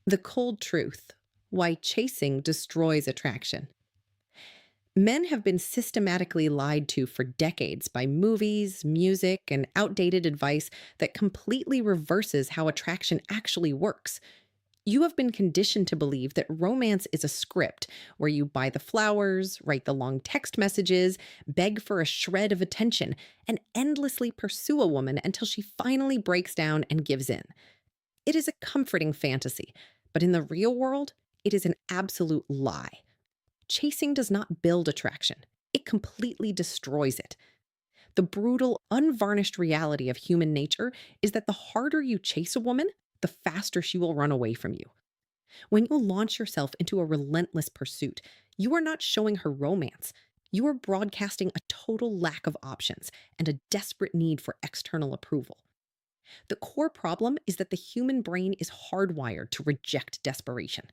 The cold truth: why chasing destroys attraction. Men have been systematically lied to for decades by movies, music, and outdated advice that completely reverses how attraction actually works. You have been conditioned to believe that romance is a script where you buy the flowers, write the long text messages, beg for a shred of attention, and endlessly pursue a woman until she finally breaks down and gives in. It is a comforting fantasy, but in the real world, it is an absolute lie. Chasing does not build attraction, it completely destroys it. The brutal, unvarnished reality of human nature is that the harder you chase a woman, the faster she will run away from you. When you launch yourself into a relentless pursuit, you are not showing her romance. You are broadcasting a total lack of options and a desperate need for external approval. The core problem is that the human brain is hardwired to reject desperation.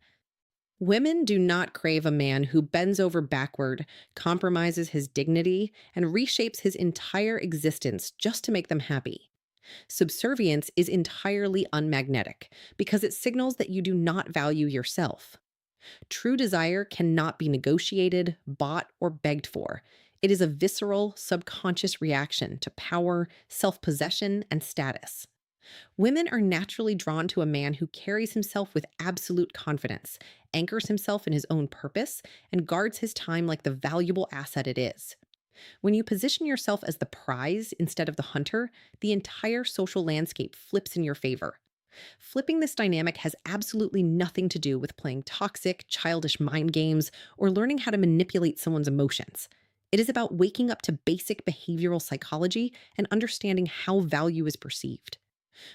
Women do not crave a man who bends over backward, compromises his dignity, and reshapes his entire existence just to make them happy. Subservience is entirely unmagnetic because it signals that you do not value yourself. True desire cannot be negotiated, bought, or begged for. It is a visceral, subconscious reaction to power, self possession, and status. Women are naturally drawn to a man who carries himself with absolute confidence, anchors himself in his own purpose, and guards his time like the valuable asset it is. When you position yourself as the prize instead of the hunter, the entire social landscape flips in your favor. Flipping this dynamic has absolutely nothing to do with playing toxic, childish mind games or learning how to manipulate someone's emotions. It is about waking up to basic behavioral psychology and understanding how value is perceived.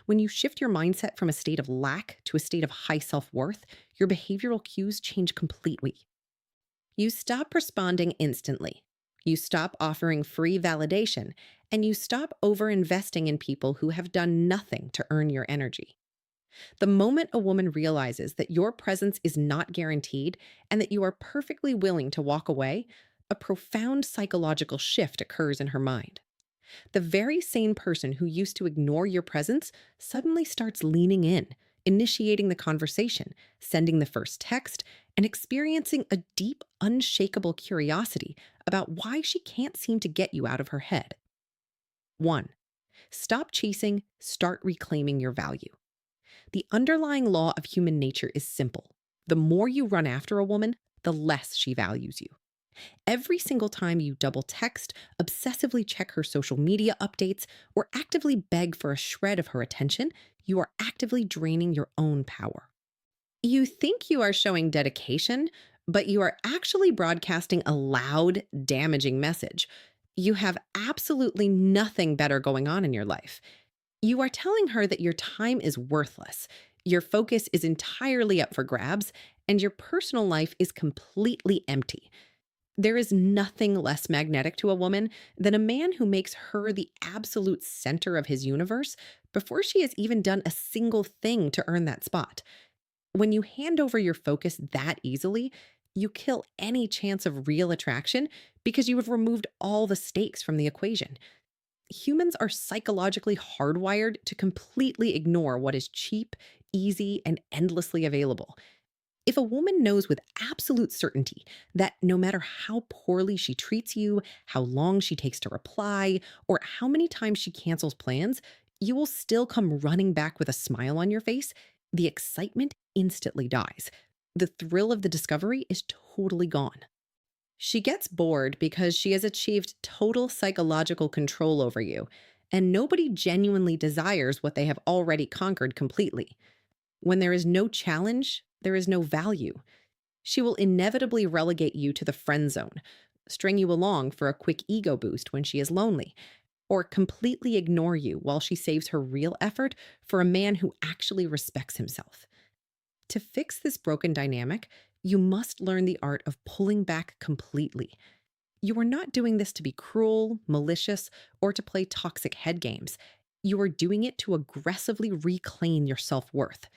When you shift your mindset from a state of lack to a state of high self worth, your behavioral cues change completely. You stop responding instantly. You stop offering free validation, and you stop over investing in people who have done nothing to earn your energy. The moment a woman realizes that your presence is not guaranteed and that you are perfectly willing to walk away, a profound psychological shift occurs in her mind. The very sane person who used to ignore your presence suddenly starts leaning in, initiating the conversation, sending the first text, and experiencing a deep, unshakable curiosity about why she can't seem to get you out of her head. 1. Stop chasing, start reclaiming your value. The underlying law of human nature is simple. The more you run after a woman, the less she values you. Every single time you double text, obsessively check her social media updates, or actively beg for a shred of her attention, you are actively draining your own power. You think you are showing dedication, but you are actually broadcasting a loud, damaging message. You have absolutely nothing better going on in your life. You are telling her that your time is worthless, your focus is entirely up for grabs, and your personal life is completely empty. There is nothing less magnetic to a woman than a man who makes her the absolute center of his universe before she has even done a single thing to earn that spot. When you hand over your focus that easily, you kill any chance of real attraction because you have removed all the stakes from the equation. Humans are psychologically hardwired to completely ignore what is cheap, easy, and endlessly available. If a woman knows with absolute certainty that no matter how poorly she treats you, how long she takes to reply, or how many times she cancels plans, you will still come running back with a smile on your face, the excitement instantly dies. The thrill of the discovery is totally gone. She gets bored because she has achieved total psychological control over you, and nobody genuinely desires what they have already conquered completely. When there is no challenge, there is no value. She will inevitably relegate you to the friend zone, string you along for a quick ego boost when she is lonely, or completely ignore you while she saves her real effort for a man who actually respects himself. To fix this broken dynamic, you must learn the art of pulling back completely. You are not doing this to be cruel, malicious, or to play toxic head games. You are doing it to aggressively reclaim your self-worth.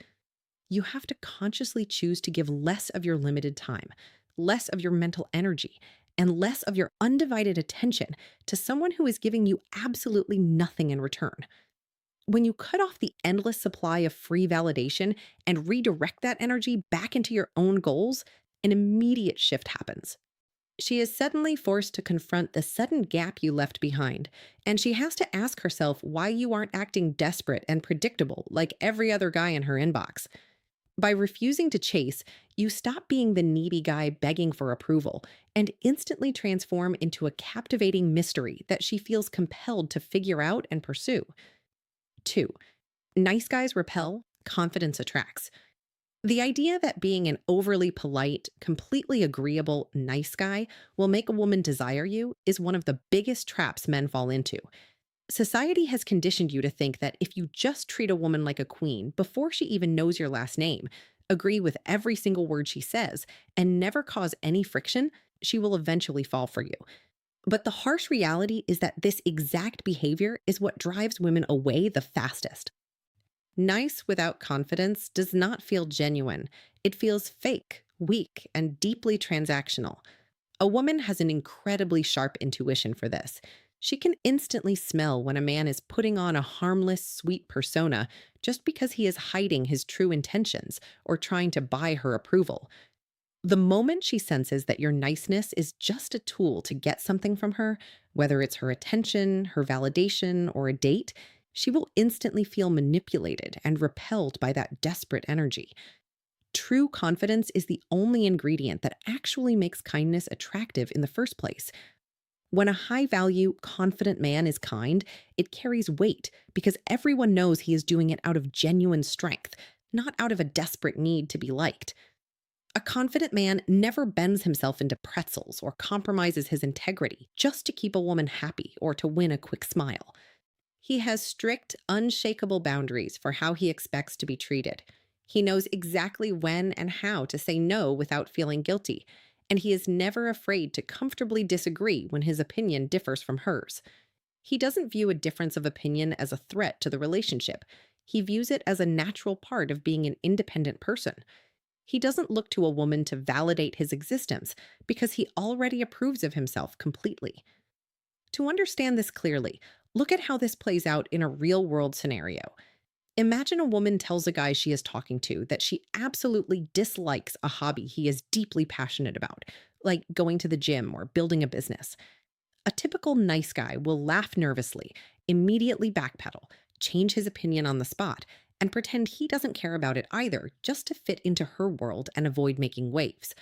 You have to consciously choose to give less of your limited time, less of your mental energy, and less of your undivided attention to someone who is giving you absolutely nothing in return. When you cut off the endless supply of free validation and redirect that energy back into your own goals, an immediate shift happens. She is suddenly forced to confront the sudden gap you left behind, and she has to ask herself why you aren't acting desperate and predictable like every other guy in her inbox. By refusing to chase, you stop being the needy guy begging for approval and instantly transform into a captivating mystery that she feels compelled to figure out and pursue. 2. Nice guys repel, confidence attracts. The idea that being an overly polite, completely agreeable, nice guy will make a woman desire you is one of the biggest traps men fall into. Society has conditioned you to think that if you just treat a woman like a queen before she even knows your last name, agree with every single word she says, and never cause any friction, she will eventually fall for you. But the harsh reality is that this exact behavior is what drives women away the fastest. Nice without confidence does not feel genuine. It feels fake, weak, and deeply transactional. A woman has an incredibly sharp intuition for this. She can instantly smell when a man is putting on a harmless, sweet persona just because he is hiding his true intentions or trying to buy her approval. The moment she senses that your niceness is just a tool to get something from her, whether it's her attention, her validation, or a date, she will instantly feel manipulated and repelled by that desperate energy. True confidence is the only ingredient that actually makes kindness attractive in the first place. When a high value, confident man is kind, it carries weight because everyone knows he is doing it out of genuine strength, not out of a desperate need to be liked. A confident man never bends himself into pretzels or compromises his integrity just to keep a woman happy or to win a quick smile. He has strict, unshakable boundaries for how he expects to be treated. He knows exactly when and how to say no without feeling guilty, and he is never afraid to comfortably disagree when his opinion differs from hers. He doesn't view a difference of opinion as a threat to the relationship. He views it as a natural part of being an independent person. He doesn't look to a woman to validate his existence because he already approves of himself completely. To understand this clearly, look at how this plays out in a real world scenario. Imagine a woman tells a guy she is talking to that she absolutely dislikes a hobby he is deeply passionate about, like going to the gym or building a business. A typical nice guy will laugh nervously, immediately backpedal, change his opinion on the spot, and pretend he doesn't care about it either, just to fit into her world and avoid making waves.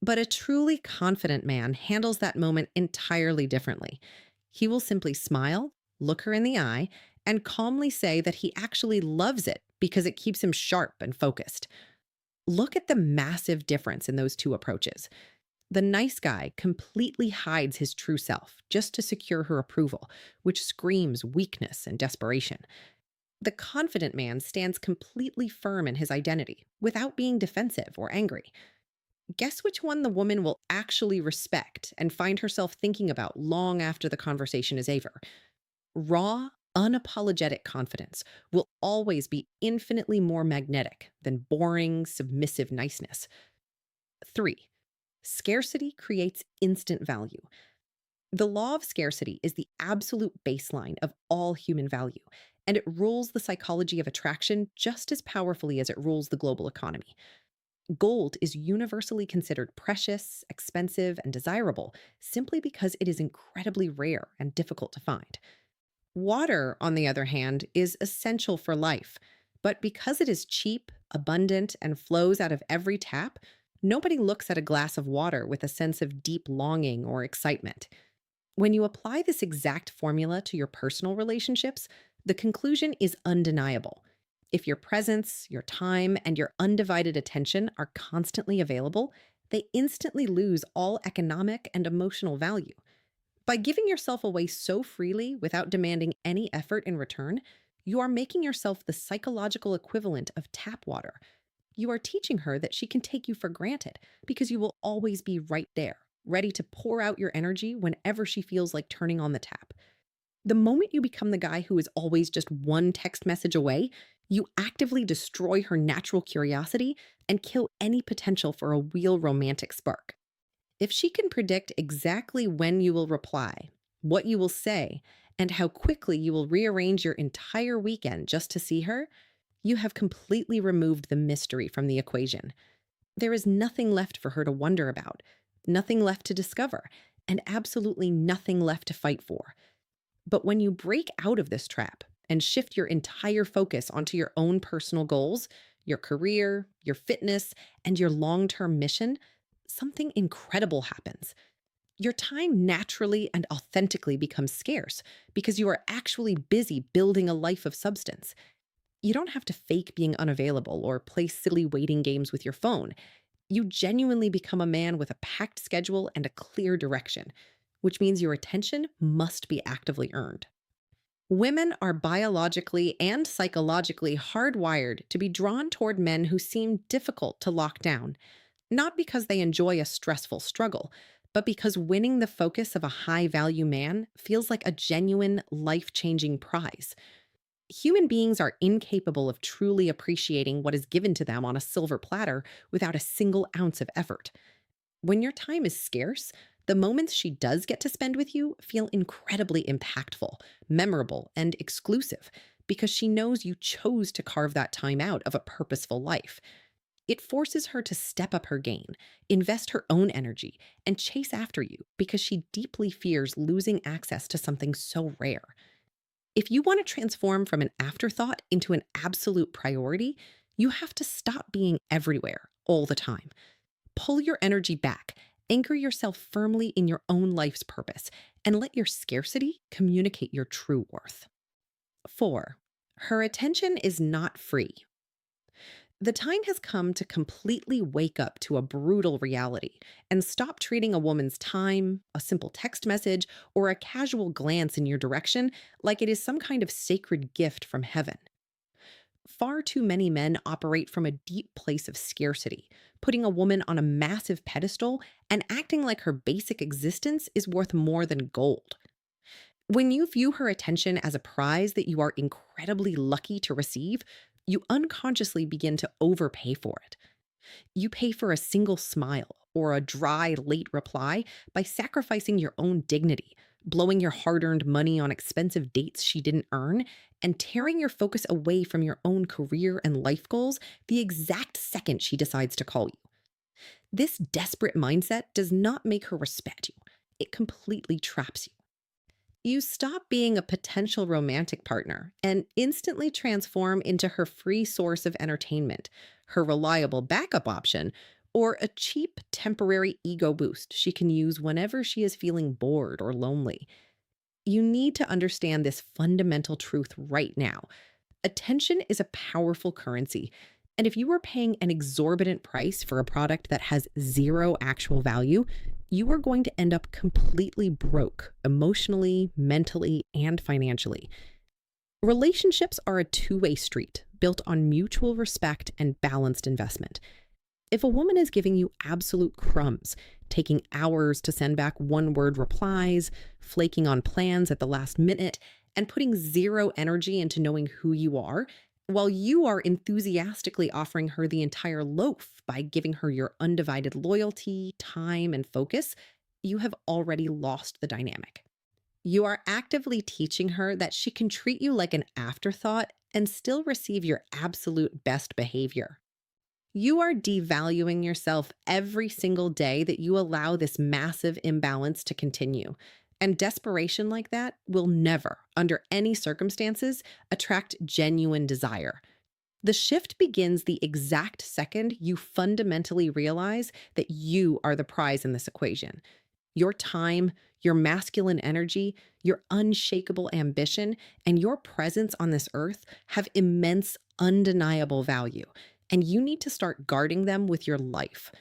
But a truly confident man handles that moment entirely differently. He will simply smile, look her in the eye, and calmly say that he actually loves it because it keeps him sharp and focused. Look at the massive difference in those two approaches. The nice guy completely hides his true self just to secure her approval, which screams weakness and desperation. The confident man stands completely firm in his identity without being defensive or angry. Guess which one the woman will actually respect and find herself thinking about long after the conversation is over? Raw, unapologetic confidence will always be infinitely more magnetic than boring, submissive niceness. 3. Scarcity creates instant value. The law of scarcity is the absolute baseline of all human value, and it rules the psychology of attraction just as powerfully as it rules the global economy. Gold is universally considered precious, expensive, and desirable simply because it is incredibly rare and difficult to find. Water, on the other hand, is essential for life, but because it is cheap, abundant, and flows out of every tap, nobody looks at a glass of water with a sense of deep longing or excitement. When you apply this exact formula to your personal relationships, the conclusion is undeniable. If your presence, your time, and your undivided attention are constantly available, they instantly lose all economic and emotional value. By giving yourself away so freely without demanding any effort in return, you are making yourself the psychological equivalent of tap water. You are teaching her that she can take you for granted because you will always be right there, ready to pour out your energy whenever she feels like turning on the tap. The moment you become the guy who is always just one text message away, you actively destroy her natural curiosity and kill any potential for a real romantic spark. If she can predict exactly when you will reply, what you will say, and how quickly you will rearrange your entire weekend just to see her, you have completely removed the mystery from the equation. There is nothing left for her to wonder about, nothing left to discover, and absolutely nothing left to fight for. But when you break out of this trap and shift your entire focus onto your own personal goals, your career, your fitness, and your long term mission, something incredible happens. Your time naturally and authentically becomes scarce because you are actually busy building a life of substance. You don't have to fake being unavailable or play silly waiting games with your phone. You genuinely become a man with a packed schedule and a clear direction, which means your attention must be actively earned. Women are biologically and psychologically hardwired to be drawn toward men who seem difficult to lock down, not because they enjoy a stressful struggle, but because winning the focus of a high value man feels like a genuine, life changing prize. Human beings are incapable of truly appreciating what is given to them on a silver platter without a single ounce of effort. When your time is scarce, the moments she does get to spend with you feel incredibly impactful, memorable, and exclusive because she knows you chose to carve that time out of a purposeful life. It forces her to step up her game, invest her own energy, and chase after you because she deeply fears losing access to something so rare. If you want to transform from an afterthought into an absolute priority, you have to stop being everywhere all the time. Pull your energy back, anchor yourself firmly in your own life's purpose, and let your scarcity communicate your true worth. 4. Her attention is not free. The time has come to completely wake up to a brutal reality and stop treating a woman's time, a simple text message, or a casual glance in your direction like it is some kind of sacred gift from heaven. Far too many men operate from a deep place of scarcity, putting a woman on a massive pedestal and acting like her basic existence is worth more than gold. When you view her attention as a prize that you are incredibly lucky to receive, you unconsciously begin to overpay for it. You pay for a single smile or a dry, late reply by sacrificing your own dignity, blowing your hard earned money on expensive dates she didn't earn, and tearing your focus away from your own career and life goals the exact second she decides to call you. This desperate mindset does not make her respect you, it completely traps you. You stop being a potential romantic partner and instantly transform into her free source of entertainment, her reliable backup option, or a cheap temporary ego boost she can use whenever she is feeling bored or lonely. You need to understand this fundamental truth right now. Attention is a powerful currency, and if you are paying an exorbitant price for a product that has zero actual value, you are going to end up completely broke emotionally, mentally, and financially. Relationships are a two-way street built on mutual respect and balanced investment. If a woman is giving you absolute crumbs, taking hours to send back one-word replies, flaking on plans at the last minute, and putting zero energy into knowing who you are, while you are enthusiastically offering her the entire loaf by giving her your undivided loyalty, time, and focus, you have already lost the dynamic. You are actively teaching her that she can treat you like an afterthought and still receive your absolute best behavior. You are devaluing yourself every single day that you allow this massive imbalance to continue. And desperation like that will never, under any circumstances, attract genuine desire. The shift begins the exact second you fundamentally realize that you are the prize in this equation. Your time, your masculine energy, your unshakable ambition, and your presence on this earth have immense, undeniable value, and you need to start guarding them with your life.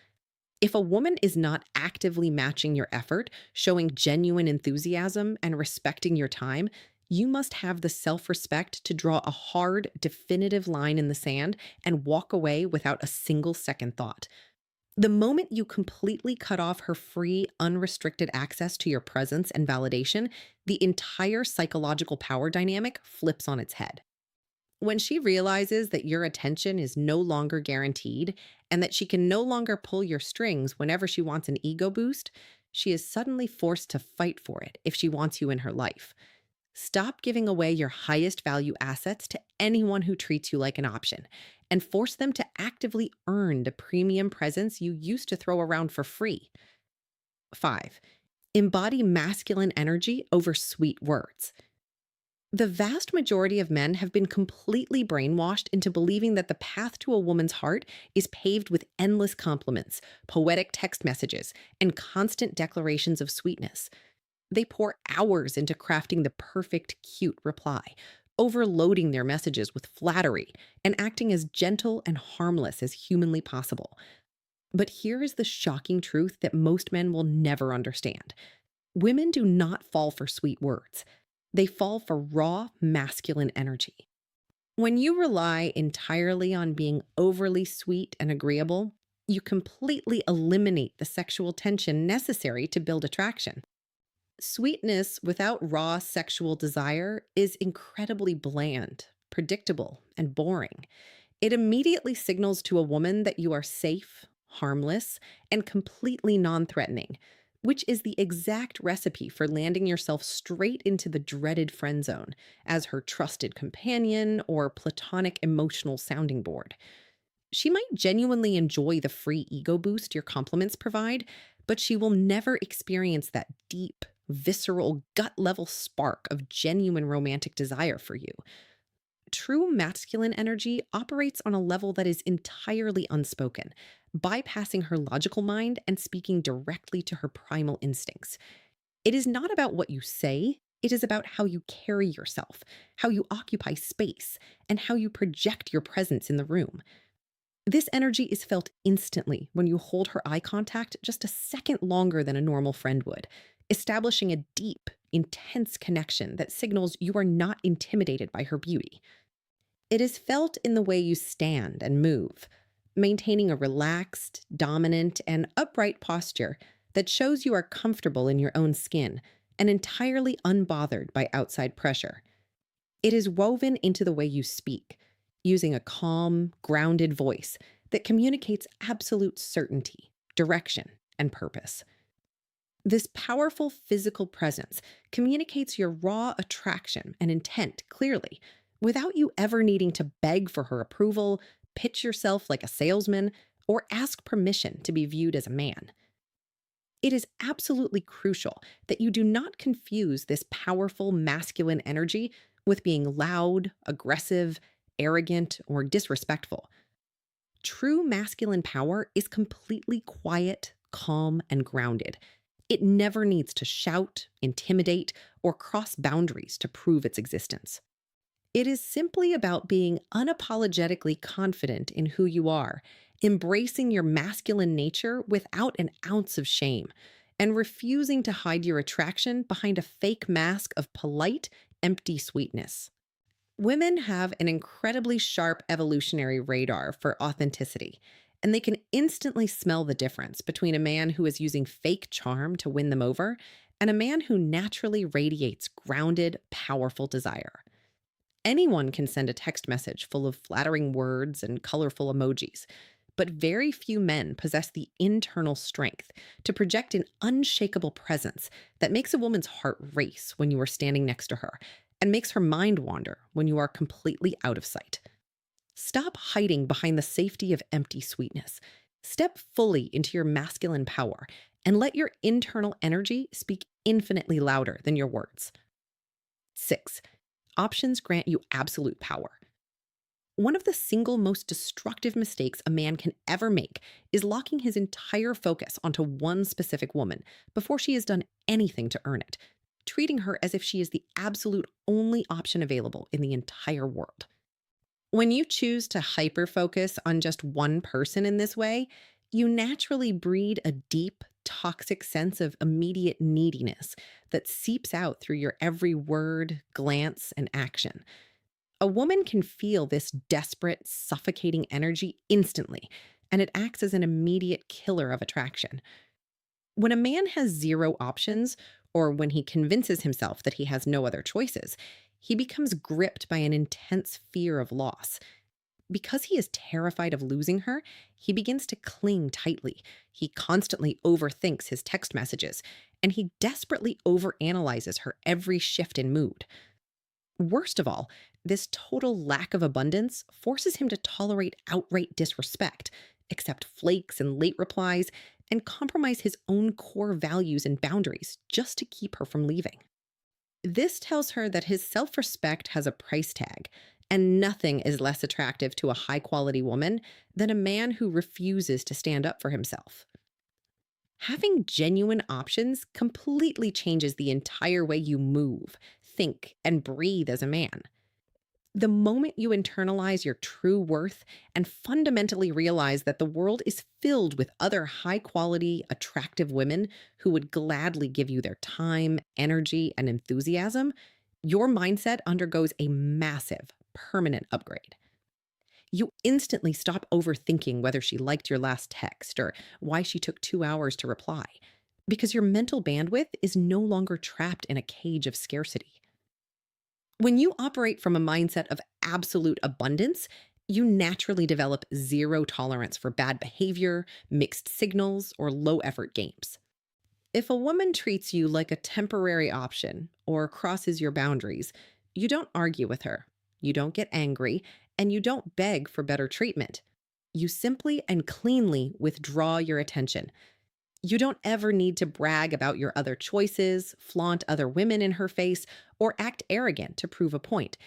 If a woman is not actively matching your effort, showing genuine enthusiasm, and respecting your time, you must have the self-respect to draw a hard, definitive line in the sand and walk away without a single second thought. The moment you completely cut off her free, unrestricted access to your presence and validation, the entire psychological power dynamic flips on its head. When she realizes that your attention is no longer guaranteed and that she can no longer pull your strings whenever she wants an ego boost, she is suddenly forced to fight for it if she wants you in her life. Stop giving away your highest value assets to anyone who treats you like an option, and force them to actively earn the premium presence you used to throw around for free. 5. Embody masculine energy over sweet words. The vast majority of men have been completely brainwashed into believing that the path to a woman's heart is paved with endless compliments, poetic text messages, and constant declarations of sweetness. They pour hours into crafting the perfect, cute reply, overloading their messages with flattery, and acting as gentle and harmless as humanly possible. But here is the shocking truth that most men will never understand: women do not fall for sweet words, they fall for raw, masculine energy. When you rely entirely on being overly sweet and agreeable, you completely eliminate the sexual tension necessary to build attraction. Sweetness without raw sexual desire is incredibly bland, predictable, and boring. It immediately signals to a woman that you are safe, harmless, and completely non threatening, which is the exact recipe for landing yourself straight into the dreaded friend zone as her trusted companion or platonic emotional sounding board. She might genuinely enjoy the free ego boost your compliments provide, but she will never experience that deep, visceral, gut level spark of genuine romantic desire for you. True masculine energy operates on a level that is entirely unspoken, bypassing her logical mind and speaking directly to her primal instincts. It is not about what you say, it is about how you carry yourself, how you occupy space, and how you project your presence in the room. This energy is felt instantly when you hold her eye contact just a second longer than a normal friend would, establishing a deep, intense connection that signals you are not intimidated by her beauty. It is felt in the way you stand and move, maintaining a relaxed, dominant, and upright posture that shows you are comfortable in your own skin and entirely unbothered by outside pressure. It is woven into the way you speak, using a calm, grounded voice that communicates absolute certainty, direction, and purpose. This powerful physical presence communicates your raw attraction and intent clearly, without you ever needing to beg for her approval, pitch yourself like a salesman, or ask permission to be viewed as a man. It is absolutely crucial that you do not confuse this powerful masculine energy with being loud, aggressive, arrogant, or disrespectful. True masculine power is completely quiet, calm, and grounded. It never needs to shout, intimidate, or cross boundaries to prove its existence. It is simply about being unapologetically confident in who you are, embracing your masculine nature without an ounce of shame, and refusing to hide your attraction behind a fake mask of polite, empty sweetness. Women have an incredibly sharp evolutionary radar for authenticity, and they can instantly smell the difference between a man who is using fake charm to win them over and a man who naturally radiates grounded, powerful desire. Anyone can send a text message full of flattering words and colorful emojis, but very few men possess the internal strength to project an unshakable presence that makes a woman's heart race when you are standing next to her and makes her mind wander when you are completely out of sight. Stop hiding behind the safety of empty sweetness. Step fully into your masculine power and let your internal energy speak infinitely louder than your words. 6. Options grant you absolute power. One of the single most destructive mistakes a man can ever make is locking his entire focus onto one specific woman before she has done anything to earn it, treating her as if she is the absolute only option available in the entire world. When you choose to hyper-focus on just one person in this way, you naturally breed a deep, toxic sense of immediate neediness that seeps out through your every word, glance, and action. A woman can feel this desperate, suffocating energy instantly, and it acts as an immediate killer of attraction. When a man has zero options, or when he convinces himself that he has no other choices, he becomes gripped by an intense fear of loss. Because he is terrified of losing her, he begins to cling tightly. He constantly overthinks his text messages, and he desperately overanalyzes her every shift in mood. Worst of all, this total lack of abundance forces him to tolerate outright disrespect, accept flakes and late replies, and compromise his own core values and boundaries just to keep her from leaving. This tells her that his self respect has a price tag, and nothing is less attractive to a high quality woman than a man who refuses to stand up for himself. Having genuine options completely changes the entire way you move, think, and breathe as a man. The moment you internalize your true worth and fundamentally realize that the world is filled with other high quality, attractive women who would gladly give you their time, energy, and enthusiasm, your mindset undergoes a massive, permanent upgrade. You instantly stop overthinking whether she liked your last text or why she took 2 hours to reply, because your mental bandwidth is no longer trapped in a cage of scarcity. When you operate from a mindset of absolute abundance, you naturally develop zero tolerance for bad behavior, mixed signals, or low effort games. If a woman treats you like a temporary option or crosses your boundaries, you don't argue with her, you don't get angry, and you don't beg for better treatment. You simply and cleanly withdraw your attention. You don't ever need to brag about your other choices, flaunt other women in her face, or act arrogant to prove a point.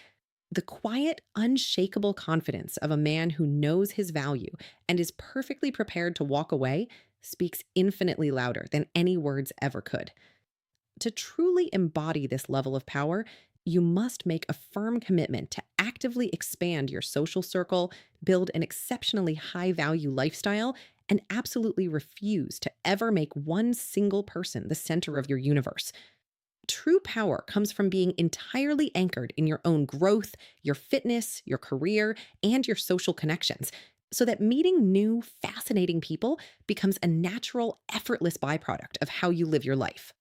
The quiet, unshakable confidence of a man who knows his value and is perfectly prepared to walk away speaks infinitely louder than any words ever could. To truly embody this level of power, you must make a firm commitment to actively expand your social circle, build an exceptionally high value lifestyle, and absolutely refuse to ever make one single person the center of your universe. True power comes from being entirely anchored in your own growth, your fitness, your career, and your social connections, so that meeting new, fascinating people becomes a natural, effortless byproduct of how you live your life.